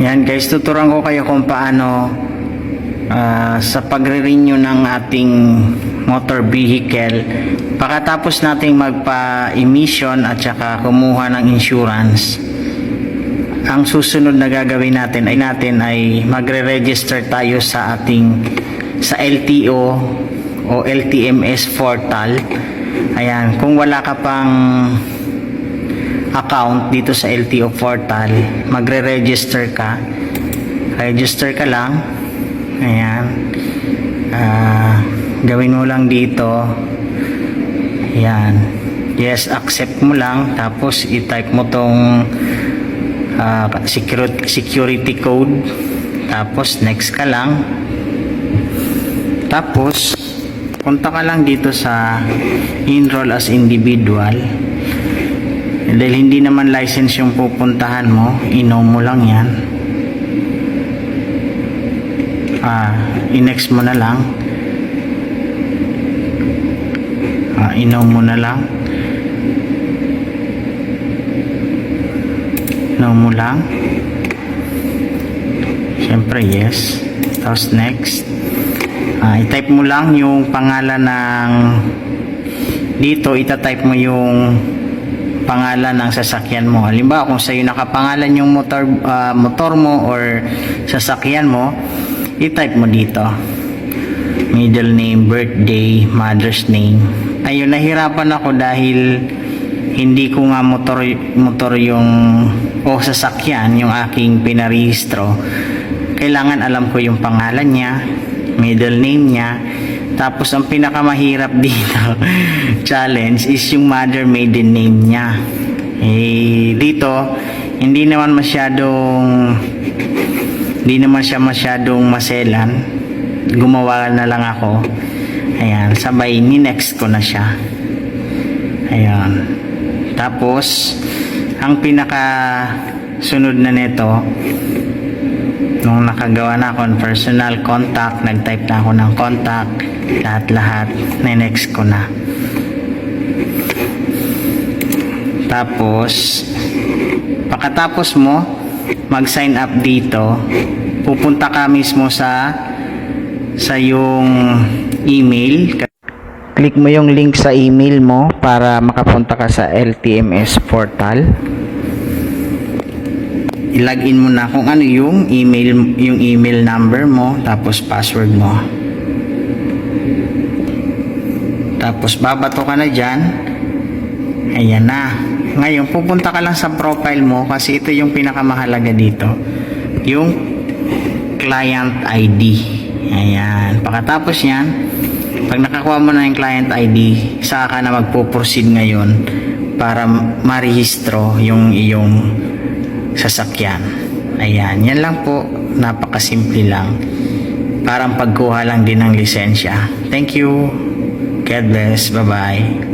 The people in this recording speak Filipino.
Yan guys, tuturuan ko kayo kung paano sa pagre-renew ng ating motor vehicle pagkatapos nating magpa-emission at saka kumuha ng insurance. Ang susunod na gagawin natin ay magre-register tayo sa LTO o LTMS portal. Ayan, kung wala ka pang account dito sa LTO portal, magre-register ka. Register ka lang. Ayan. Gawin mo lang dito. Ayan. Yes, accept mo lang. Tapos i-type mo tong security code. Tapos next ka lang. Tapos punta ka lang dito sa enroll as individual. Dahil hindi naman license yung pupuntahan mo, inom mo lang yan. I-next mo na lang. Inom mo na lang. Inom mo lang. Siyempre yes. Tapos next. I-type mo lang yung pangalan ng dito, ita-type mo yung pangalan ng sasakyan mo. Halimbawa kung sa'yo nakapangalan yung motor mo or sasakyan mo, i-type mo dito middle name, birthday, mother's name. Ayun, nahirapan ako dahil hindi ko nga motor yung sasakyan yung aking pinarehistro. Kailangan alam ko yung pangalan niya, middle name niya. Tapos ang pinakamahirap dito challenge is yung mother maiden name niya. Dito hindi naman siya masyadong maselan. Gumawa na lang ako. Ayan, sabay ni-next ko na siya. Ayan. Tapos ang pinaka sunod na nito, nung nakagawa na ako ng personal contact, nag-type na ako ng contact, lahat next ko na. Tapos pagkatapos mo mag-sign up dito, pupunta ka mismo sa yung email. Click mo yung link sa email mo para makapunta ka sa LTMS portal. I-login mo na kung ano yung email number mo, tapos password mo. Tapos babato ka na dyan. Ayan na. Ngayon pupunta ka lang sa profile mo kasi ito yung pinakamahalaga dito, yung client ID. Ayan. Pagkatapos yan, pag nakakuha mo na yung client ID, saka ka na magpo-proceed ngayon para marehistro yung iyong sasakyan. Ayan, yan lang po, napakasimple lang. Parang pagkuha lang din ng lisensya. Thank you. God bless. Bye-bye.